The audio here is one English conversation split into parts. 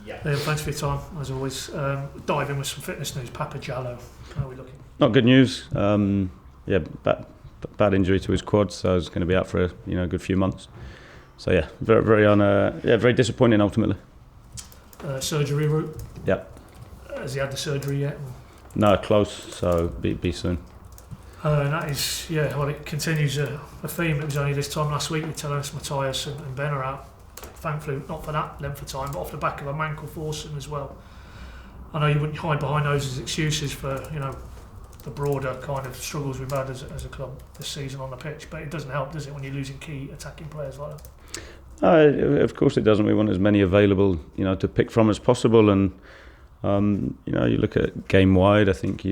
Yeah, thanks for your time, as always. Dive in with some fitness news. Papa Jallo, how are we looking? Not good news. Bad injury to his quad, so he's going to be out for a good few months. So yeah, very disappointing ultimately. Surgery route? Yeah. Has he had the surgery yet? No, close, so be soon. And that is, it continues a theme. It was only this time last week with Teles, Matthias and Ben are out. Thankfully, not for that length of time, but off the back of a ankle foursome as well. I know you wouldn't hide behind those as excuses for, the broader kind of struggles we've had as a club this season on the pitch, but it doesn't help, does it, when you're losing key attacking players like that? Of course it doesn't. We want as many available, to pick from as possible, and you look at game wide. I think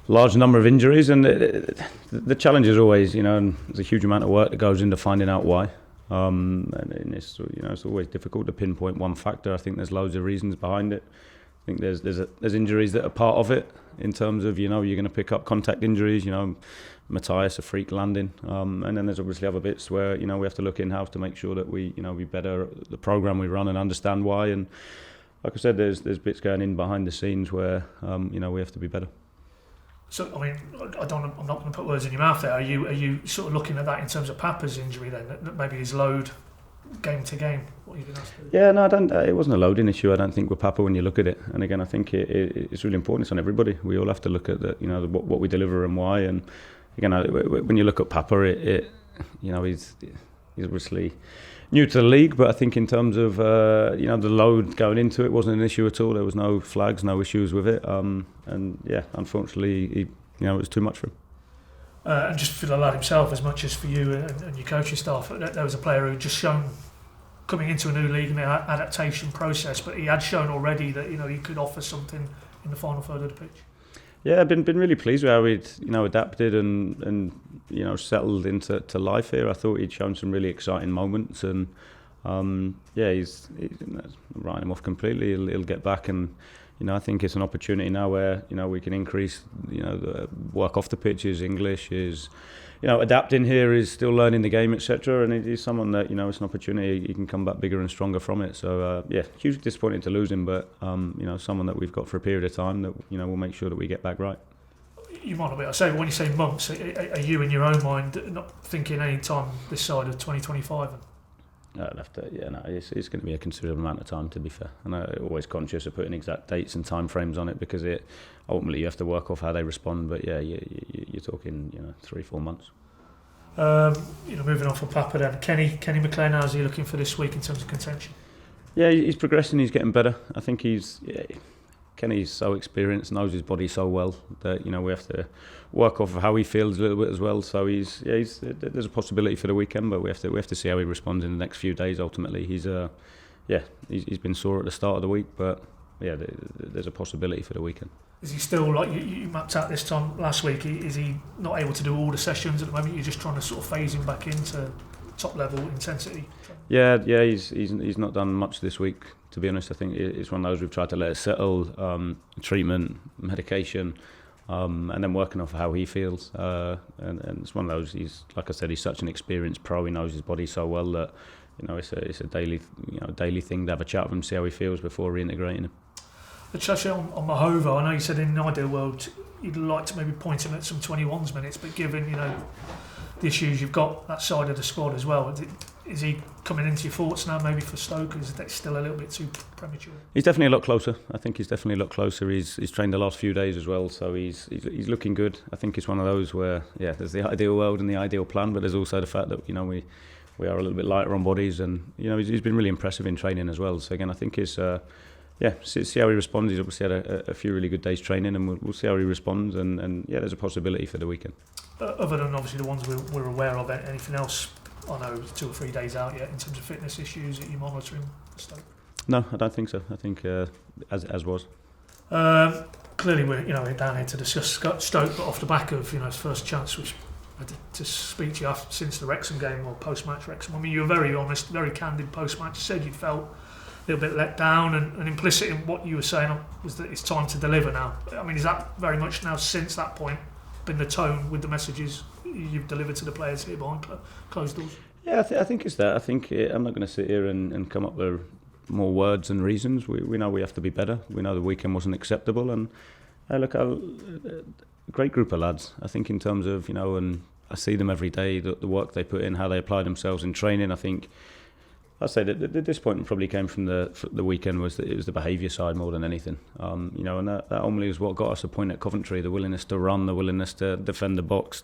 large number of injuries, and the challenge is always, there's a huge amount of work that goes into finding out why. And it's always difficult to pinpoint one factor. I think there's loads of reasons behind it. I think there's injuries that are part of it, in terms of you're going to pick up contact injuries. Matthias, a freak landing, and then there's obviously other bits where we have to look in-house to make sure that we better at the programme we run and understand why. And like I said, there's bits going in behind the scenes where we have to be better. So, I'm not going to put words in your mouth there. Are you sort of looking at that in terms of Papa's injury then? That maybe his load game to game? What are you going to ask? Yeah, no, I don't. It wasn't a loading issue, I don't think, with Papa when you look at it. And again, I think it's really important. It's on everybody. We all have to look at what we deliver and why. And again, when you look at Papa, he's obviously new to the league, but I think in terms of the load going into it wasn't an issue at all. There was no flags, no issues with it, and yeah, unfortunately, it was too much for him. And just for the lad himself, as much as for you and your coaching staff, there was a player who had just shown, coming into a new league and the adaptation process, but he had shown already that he could offer something in the final third of the pitch. Yeah, I've been really pleased with how he'd adapted and settled into life here. I thought he'd shown some really exciting moments, and he's writing him off completely. He'll get back, and I think it's an opportunity now where we can increase the work off the pitch. His English is adapting here, is still learning the game, etc. And he's someone that it's an opportunity. He can come back bigger and stronger from it. So hugely disappointing to lose him, but someone that we've got for a period of time that we'll make sure that we get bagoing right. You might not be. I say, when you say months, are you in your own mind not thinking any time this side of 2025? I'd have to, it's going to be a considerable amount of time, to be fair. And I'm always conscious of putting exact dates and time frames on it, because ultimately you have to work off how they respond. But yeah, you're talking 3-4 months. Moving on from Papa then, Kenny McLean, how's he looking for this week in terms of contention? Yeah, he's progressing. He's getting better. I think Kenny's so experienced, knows his body so well that we have to work off of how he feels a little bit as well. So there's a possibility for the weekend, but we have to see how he responds in the next few days. Ultimately, he's been sore at the start of the week, but there's a possibility for the weekend. Is he still, like you mapped out this time last week? Is he not able to do all the sessions at the moment? You're just trying to sort of phase him back into top level intensity. Yeah, he's not done much this week, to be honest. I think it's one of those we've tried to let it settle, treatment, medication, and then working off how he feels. And it's one of those. He's, like I said, he's such an experienced pro. He knows his body so well that it's a daily thing to have a chat with him, see how he feels before reintegrating him. Chacha, on Mahova, I know you said in an ideal world you'd like to maybe point him at some 21s minutes, but given the issues you've got that side of the squad as well, is he coming into your thoughts now maybe for Stoke? Is that still a little bit too premature? He's definitely a lot closer. I think he's definitely a lot closer. He's trained the last few days as well, so he's looking good. I think it's one of those where there's the ideal world and the ideal plan, but there's also the fact that we are a little bit lighter on bodies, and he's been really impressive in training as well. So again, I think it's see how he responds. He's obviously had a few really good days training, and we'll see how he responds. And there's a possibility for the weekend. Other than obviously the ones we're aware of, anything else? I know 2 or 3 days out yet in terms of fitness issues that you're monitoring for Stoke? No, I don't think so. I think as was. Clearly, we're down here to discuss Stoke, but off the back of his first chance, which I had to speak to you since the Wrexham game or post-match Wrexham. I mean, you were very honest, very candid post-match. You said you felt a little bit let down, and implicit in what you were saying was that it's time to deliver now. I mean, is that very much now since that point been the tone with the messages you've delivered to the players here behind closed doors? Yeah, I think it's that. I think I'm not going to sit here and come up with more words and reasons. We know we have to be better. We know the weekend wasn't acceptable, and look, a great group of lads. I think in terms of, and I see them every day, the work they put in, how they apply themselves in training. I think I'd say that the disappointment probably came from the weekend, was that it was the behaviour side more than anything. And that ultimately is what got us a point at Coventry: the willingness to run, the willingness to defend the box,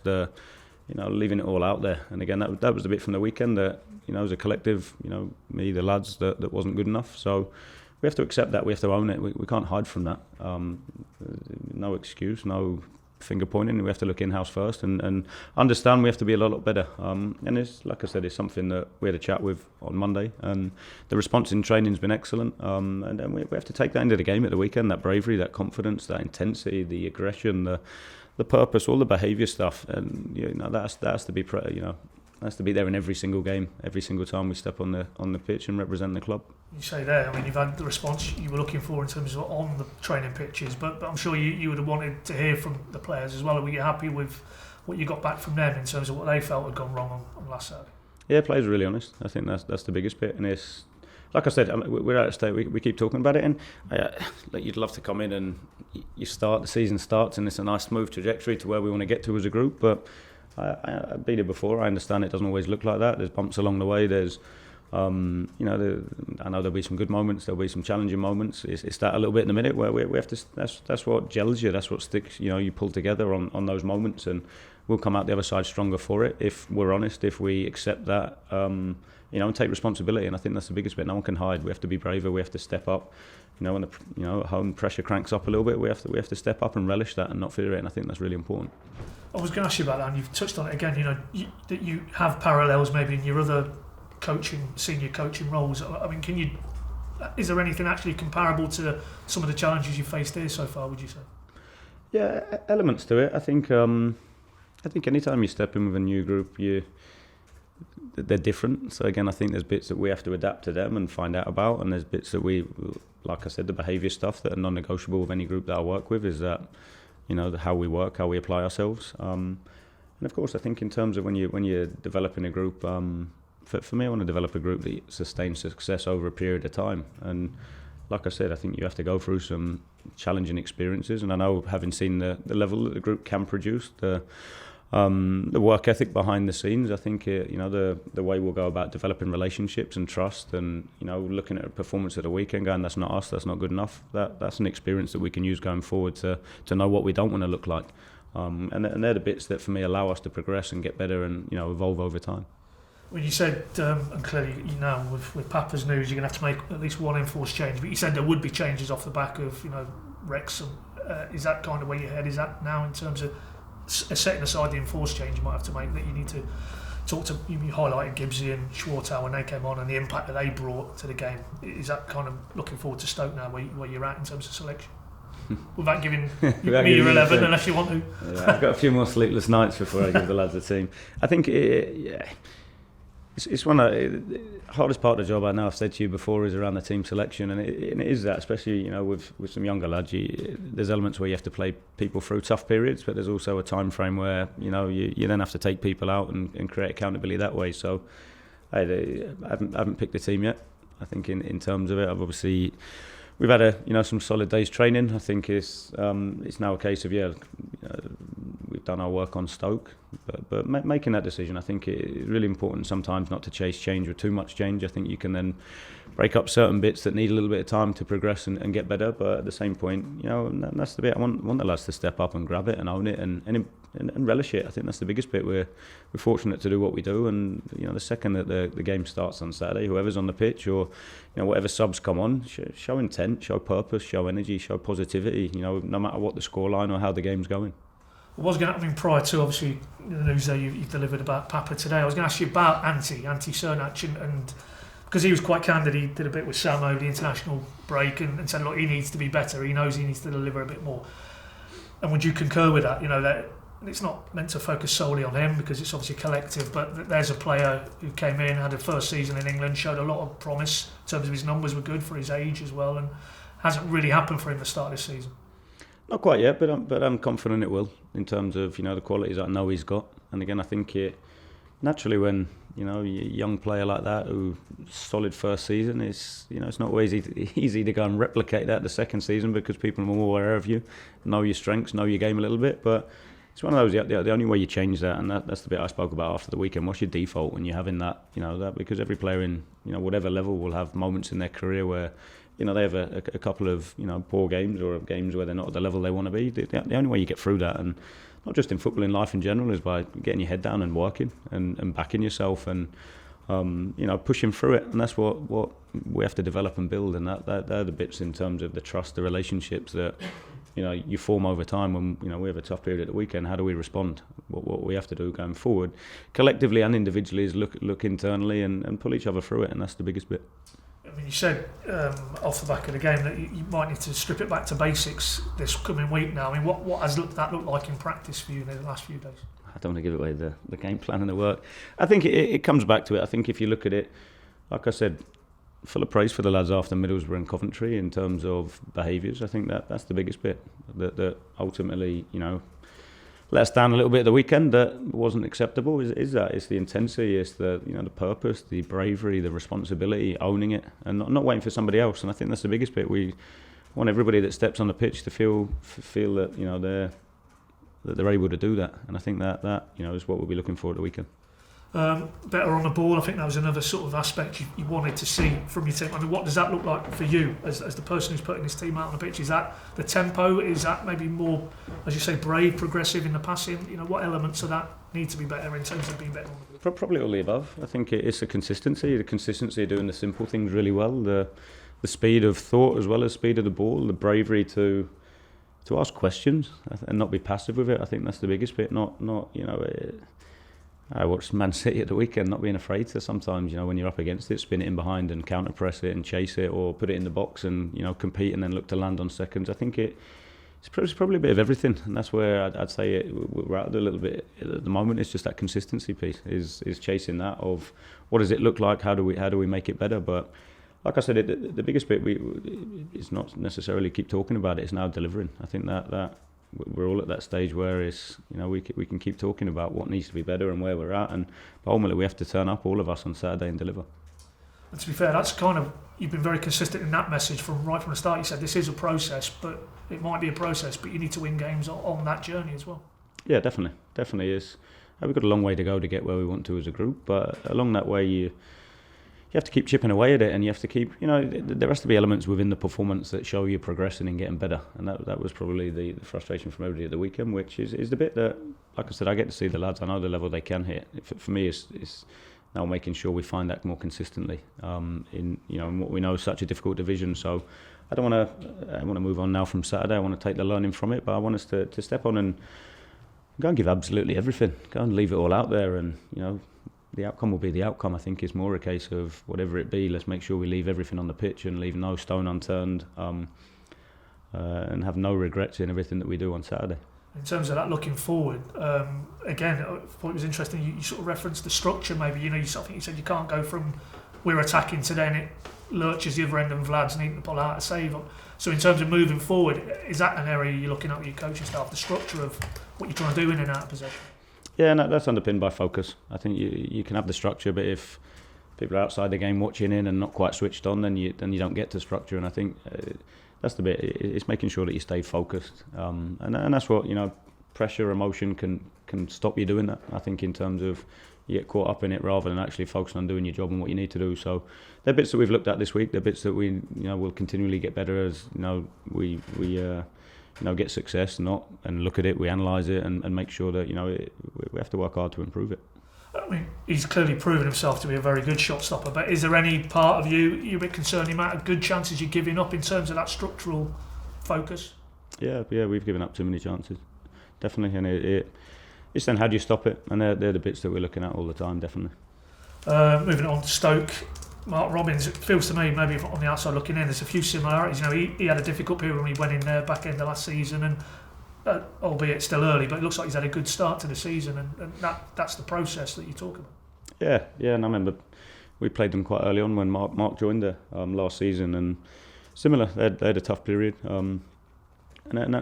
leaving it all out there. And again, that was the bit from the weekend that, as a collective, me, the lads, that wasn't good enough. So we have to accept that. We have to own it. We can't hide from that. No excuse, no finger pointing. We have to look in-house first and understand we have to be a lot better. And it's, like I said, it's something that we had a chat with on Monday, and the response in training has been excellent. And then we have to take that into the game at the weekend, that bravery, that confidence, that intensity, the aggression, the purpose, all the behaviour stuff, and that has to be has to be there in every single game, every single time we step on the pitch and represent the club. You say there, you've had the response you were looking for in terms of on the training pitches, but I'm sure you would have wanted to hear from the players as well. Were you happy with what you got back from them in terms of what they felt had gone wrong on last Saturday? Yeah, players are really honest. I think that's the biggest bit, and it's, like I said, we're out of state. We keep talking about it, and you'd love to come in and the season starts, and it's a nice smooth trajectory to where we want to get to as a group. But I've been here before. I understand it doesn't always look like that. There's bumps along the way. There's, I know there'll be some good moments. There'll be some challenging moments. It's that a little bit in the minute where we have to. That's what gels you. That's what sticks. You pull together on those moments, and we'll come out the other side stronger for it if we're honest. If we accept that. And take responsibility, and I think that's the biggest bit. No one can hide. We have to be braver. We have to step up. When at home pressure cranks up a little bit, we have to step up and relish that and not fear it. And I think that's really important. I was going to ask you about that, and you've touched on it again. That you have parallels maybe in your other senior coaching roles. Is there anything actually comparable to some of the challenges you've faced here so far? Would you say? Yeah, elements to it. I think anytime you step in with a new group, they're different. So again, I think there's bits that we have to adapt to them and find out about, and there's bits that we, like I said, the behaviour stuff that are non-negotiable with any group that I work with is that, how we work, how we apply ourselves. And of course, I think in terms of when you're developing a group, for me, I want to develop a group that sustains success over a period of time. And like I said, I think you have to go through some challenging experiences. And I know, having seen the level that the group can produce, the work ethic behind the scenes, I think the way we'll go about developing relationships and trust, and looking at a performance at the weekend, going, that's not us, that's not good enough. That's an experience that we can use going forward to know what we don't want to look like, and they're the bits that for me allow us to progress and get better and evolve over time. When you said, and clearly with Papa's news, you're going to have to make at least one enforced change, but you said there would be changes off the back of Wrexham. Is that kind of where your head is at now in terms of setting aside the enforced change you might have to make, that you need to talk to? You highlighted Gibbsy and Schwartau when they came on and the impact that they brought to the game. Is that kind of looking forward to Stoke now, where you're at in terms of selection? Without giving me your 11, unless you want to. Yeah, I've got a few more sleepless nights before I give the lads a team. I think it's one of the hardest part of the job. I know I've said to you before, is around the team selection, and it is that, especially with some younger lads. There's elements where you have to play people through tough periods, but there's also a time frame where you then have to take people out and create accountability that way. So I haven't picked the team yet. I think in terms of it, we've had some solid days training. I think it's now a case of we've done our work on Stoke, but making that decision, I think it's really important sometimes not to chase change or too much change. I think you can then break up certain bits that need a little bit of time to progress and get better. But at the same point, that's the bit I want the lads to step up and grab it and own it and relish it. I think that's the biggest bit. We're fortunate to do what we do, and the second that the game starts on Saturday, whoever's on the pitch or whatever subs come on, show intent, show purpose, show energy, show positivity. No matter what the scoreline or how the game's going. I was going to, prior to obviously the news that you've delivered about Papa today, I was going to ask you about Antti Cernach, and because he was quite candid, he did a bit with Sam over the international break and said, look, he needs to be better. He knows he needs to deliver a bit more. And would you concur with that? That it's not meant to focus solely on him because it's obviously collective, but there's a player who came in, had a first season in England, showed a lot of promise in terms of his numbers were good for his age as well, and hasn't really happened for him the start of this season. Not quite yet, but I'm confident it will, in terms of the qualities that I know he's got. And again, I think naturally when you're a young player like that who solid first season, it's it's not always easy to go and replicate that the second season because people are more aware of you, know your strengths, know your game a little bit. But it's one of those. The only way you change that, and that's the bit I spoke about after the weekend. What's your default when you're having that? That because every player in whatever level will have moments in their career where they have a couple of poor games or games where they're not at the level they want to be. The only way you get through that, and not just in football, in life in general, is by getting your head down and working and backing yourself and pushing through it. And that's what we have to develop and build. And they're the bits in terms of the trust, the relationships that you form over time. When we have a tough period at the weekend, how do we respond? What we have to do going forward, collectively and individually, is look internally and pull each other through it. And that's the biggest bit. I mean, you said off the back of the game that you might need to strip it back to basics this coming week now. I mean, what has that looked like in practice for you in the last few days? I don't want to give away the game plan and the work. I think it comes back to it. I think if you look at it, like I said, full of praise for the lads after Middlesbrough and Coventry in terms of behaviours. I think that's the biggest bit that ultimately, let us down a little bit at the weekend that wasn't acceptable. Is that it's the intensity, it's the the purpose, the bravery, the responsibility, owning it, and not waiting for somebody else. And I think that's the biggest bit. We want everybody that steps on the pitch to feel that they're able to do that. And I think that is what we'll be looking for at the weekend. Better on the ball, I think that was another sort of aspect you wanted to see from your team. I mean, what does that look like for you as the person who's putting this team out on the pitch? Is that the tempo? Is that maybe more, as you say, brave, progressive in the passing? What elements of that need to be better in terms of being better on the ball? Probably all the above. I think it's the consistency of doing the simple things really well, the speed of thought as well as speed of the ball, the bravery to ask questions and not be passive with it. I think that's the biggest bit. I watched Man City at the weekend, not being afraid to sometimes, when you're up against it, spin it in behind and counter press it and chase it, or put it in the box and compete and then look to land on seconds. I think it's probably a bit of everything, and that's where I'd say we're at a little bit at the moment. It's just that consistency piece is chasing that of what does it look like, how do we make it better. But like I said, the biggest bit is not necessarily keep talking about it. It's now delivering. I think that we're all at that stage where it's we can keep talking about what needs to be better and where we're at, and ultimately we have to turn up, all of us, on Saturday and deliver. And to be fair, that's kind of, you've been very consistent in that message from the start. You said this is a process, but it might be a process, but you need to win games on that journey as well. Yeah, definitely is. We've got a long way to go to get where we want to as a group, but along that way you have to keep chipping away at it, and you have to keep, there has to be elements within the performance that show you're progressing and getting better. And that was probably the frustration from everybody at the weekend, which is the bit that, like I said, I get to see the lads. I know the level they can hit. For me, it's now making sure we find that more consistently in what we know is such a difficult division. So I want to move on now from Saturday. I want to take the learning from it, but I want us to step on and go and give absolutely everything. Go and leave it all out there, and the outcome will be the outcome. I think it's more a case of whatever it be, let's make sure we leave everything on the pitch and leave no stone unturned, and have no regrets in everything that we do on Saturday. In terms of that looking forward, again, I thought it was interesting, you sort of referenced the structure maybe, I think you said you can't go from we're attacking to then it lurches the other end and Vlad's needing to pull out a save. So in terms of moving forward, is that an area you're looking at with your coaching staff, the structure of what you're trying to do in and out of possession? Yeah, and that's underpinned by focus. I think you can have the structure, but if people are outside the game watching in and not quite switched on, then you don't get to structure. And I think that's the bit. It's making sure that you stay focused, and that's what pressure, emotion can stop you doing that. I think in terms of you get caught up in it rather than actually focusing on doing your job and what you need to do. So they're bits that we've looked at this week. They're bits that we will continually get better as we get success, and look at it, we analyse it and make sure that we have to work hard to improve it. I mean, he's clearly proven himself to be a very good shot stopper, but is there any part of you're a bit concerned the amount of good chances you're giving up in terms of that structural focus? Yeah, we've given up too many chances, definitely, and it's then how do you stop it, and they're the bits that we're looking at all the time, definitely. Moving on to Stoke, Mark Robins, it feels to me, maybe on the outside looking in, there's a few similarities. He had a difficult period when he went in there back end of last season, and albeit still early, but it looks like he's had a good start to the season, and that's the process that you talk about. Yeah, and I remember we played them quite early on when Mark joined there last season, and similar, they had a tough period, and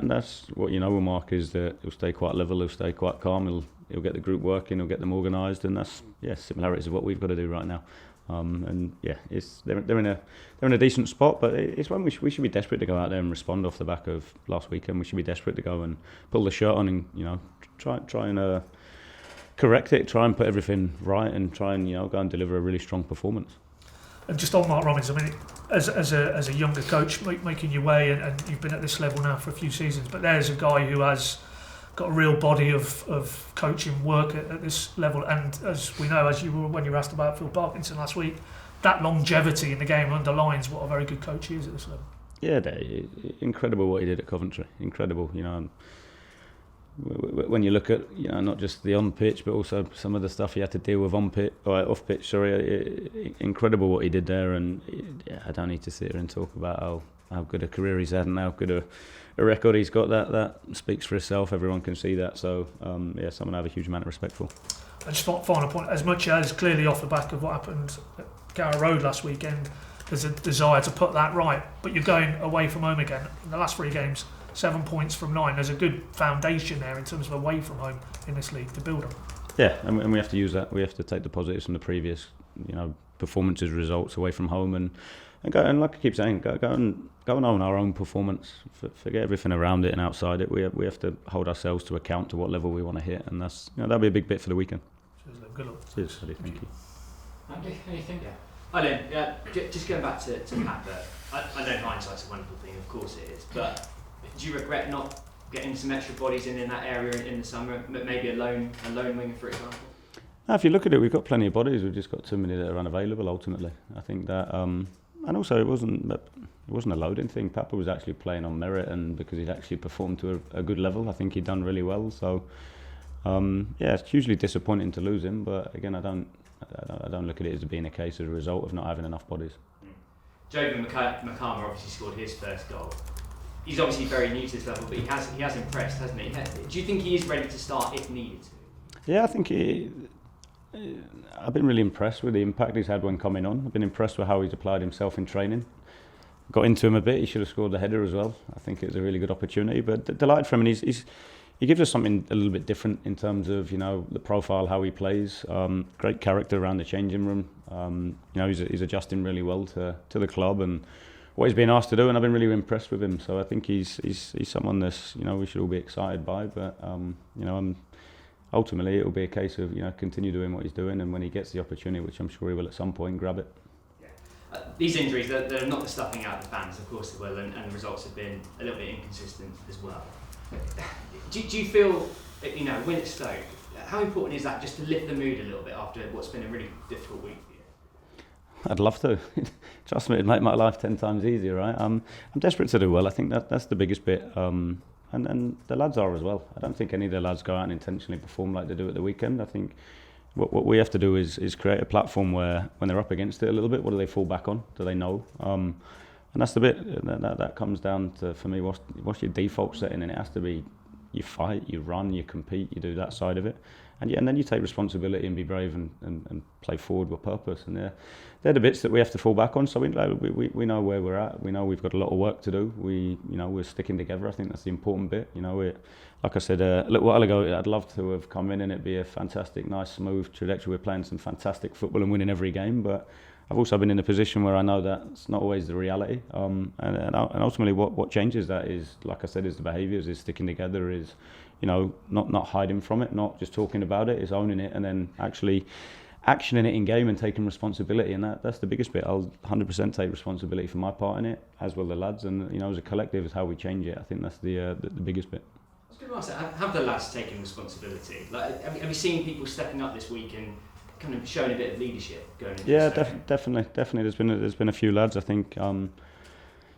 that's what with Mark is that he'll stay quite level, he'll stay quite calm, he'll get the group working, he'll get them organised, and that's similarities of what we've got to do right now. They're in a decent spot, but it's when we should be desperate to go out there and respond off the back of last weekend. We should be desperate to go and pull the shirt on and try and correct it, try and put everything right, and try and go and deliver a really strong performance. And just on Mark Robins, I mean, as a younger coach making your way, and you've been at this level now for a few seasons, but there's a guy who has got a real body of coaching work at this level, and as we know, when you were asked about Phil Parkinson last week, that longevity in the game underlines what a very good coach he is at this level. Yeah, incredible what he did at Coventry. Incredible, when you look at not just the on pitch, but also some of the stuff he had to deal with off pitch. Sorry, incredible what he did there, and I don't need to sit here and talk about how good a career he's had and how good a record he's got. That speaks for itself. Everyone can see that. So someone I have a huge amount of respect for. And just final point, as much as clearly off the back of what happened at Carrow Road last weekend, there's a desire to put that right, but you're going away from home again. In the last 3 games, 7 points from 9. There's a good foundation there in terms of away from home in this league to build on. Yeah, and we have to use that. We have to take the positives from the previous, performances, results away from home, and go, and like I keep saying, go and own our own performance. Forget everything around it and outside it. We have to hold ourselves to account to what level we want to hit, and that's that'll be a big bit for the weekend. Cheers, Liam. Good luck. Cheers, Eddie. Thank you. Andy, how do you think? Hi, Liam. Just going back to Pat, but I know hindsight's a wonderful thing, of course it is, but do you regret not getting some extra bodies in that area in the summer? Maybe a lone winger, for example? Now, if you look at it, we've got plenty of bodies. We've just got too many that are unavailable. Ultimately, I think that, and also it wasn't a loading thing. Papa was actually playing on merit, and because he'd actually performed to a good level, I think he'd done really well. So, it's hugely disappointing to lose him. But again, I don't look at it as being a case as a result of not having enough bodies. Jovin McCarmer obviously scored his first goal. He's obviously very new to this level, but he has impressed, hasn't he? Do you think he is ready to start if needed to? Yeah, I think I've been really impressed with the impact he's had when coming on. I've been impressed with how he's applied himself in training. Got into him a bit. He should have scored the header as well. I think it was a really good opportunity. But delighted for him, and he gives us something a little bit different in terms of the profile, how he plays. Great character around the changing room. He's adjusting really well to the club and what he's been asked to do, and I've been really impressed with him. So I think he's someone that's we should all be excited by. But ultimately it'll be a case of continue doing what he's doing, and when he gets the opportunity, which I'm sure he will at some point, grab it. Yeah. These injuries, they're not the stuffing out of the fans, of course they will, and the results have been a little bit inconsistent as well. Do you feel win at Stoke? How important is that just to lift the mood a little bit after what's been a really difficult week? I'd love to. Trust me, it'd make my life 10 times easier, right? I'm desperate to do well. I think that's the biggest bit. And the lads are as well. I don't think any of the lads go out and intentionally perform like they do at the weekend. I think what we have to do is create a platform where when they're up against it a little bit, what do they fall back on? Do they know? And that's the bit that comes down to, for me, what's your default setting, and it has to be you fight, you run, you compete, you do that side of it. And then you take responsibility and be brave and play forward with purpose. And they're the bits that we have to fall back on. So we know where we're at. We know we've got a lot of work to do. We're sticking together. I think that's the important bit. Like I said a little while ago, I'd love to have come in and it'd be a fantastic, nice, smooth trajectory. We're playing some fantastic football and winning every game. But I've also been in a position where I know that's not always the reality. And ultimately, what changes that is, like I said, is the behaviours, is sticking together, is not hiding from it, not just talking about it, is owning it, and then actually actioning it in game and taking responsibility. And that's the biggest bit. I'll 100% take responsibility for my part in it, as will the lads. And as a collective, is how we change it. I think that's the biggest bit. I was going to ask, have the lads taken responsibility? Like, have you seen people stepping up this week and kind of showing a bit of leadership going into definitely. There's been a few lads. I think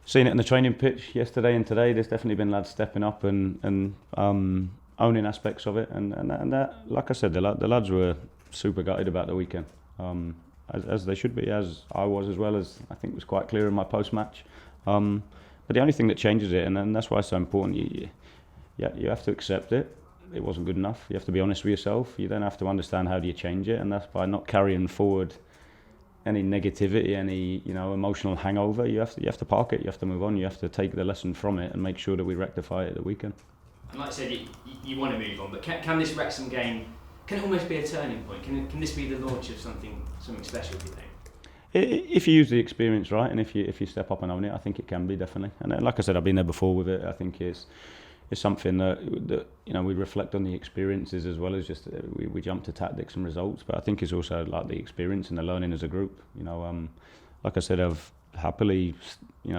seen it in the training pitch yesterday and today. There's definitely been lads stepping up and owning aspects of it. And that, like I said, the lads were super gutted about the weekend, as they should be, as I was as well, as I think was quite clear in my post-match. But the only thing that changes it, and that's why it's so important, you have to accept it. It wasn't good enough. You have to be honest with yourself. You then have to understand how do you change it, and that's by not carrying forward any negativity, any emotional hangover. You have to park it. You have to move on. You have to take the lesson from it and make sure that we rectify it at the weekend. And like I said, you want to move on, but can this Wrexham game Can it almost be a turning point? Can this be the launch of something special, do you think? If you use the experience right, and if you step up and own it, I think it can be, definitely. And like I said, I've been there before with it. I think it's something that we reflect on the experiences as well as just we jump to tactics and results. But I think it's also like the experience and the learning as a group. Like I said, I've happily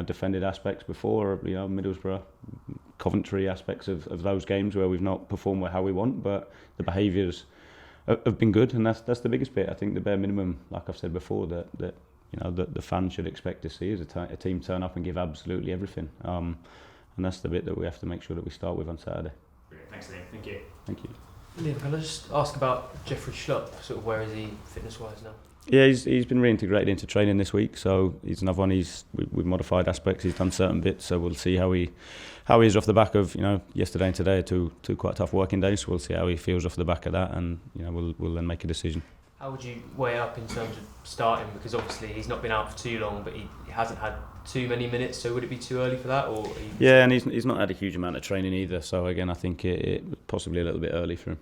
defended aspects before. Middlesbrough, Coventry aspects of those games where we've not performed how we want, but the behaviours have been good, and that's the biggest bit. I think the bare minimum, like I've said before, that the fans should expect to see is a team turn up and give absolutely everything. And that's the bit that we have to make sure that we start with on Saturday. Brilliant. Thanks, Liam. Thank you. Thank you. Liam, can I just ask about Jeffrey Schlupp? Sort of where is he fitness-wise now? Yeah, he's been reintegrated into training this week, so he's another one. We've modified aspects. He's done certain bits, so we'll see how he is off the back of yesterday and today, two quite tough working days. So we'll see how he feels off the back of that, and we'll then make a decision. How would you weigh up in terms of starting? Because obviously he's not been out for too long, but he hasn't had too many minutes. So would it be too early for that, or? Yeah, and he's not had a huge amount of training either. So again, I think it possibly a little bit early for him.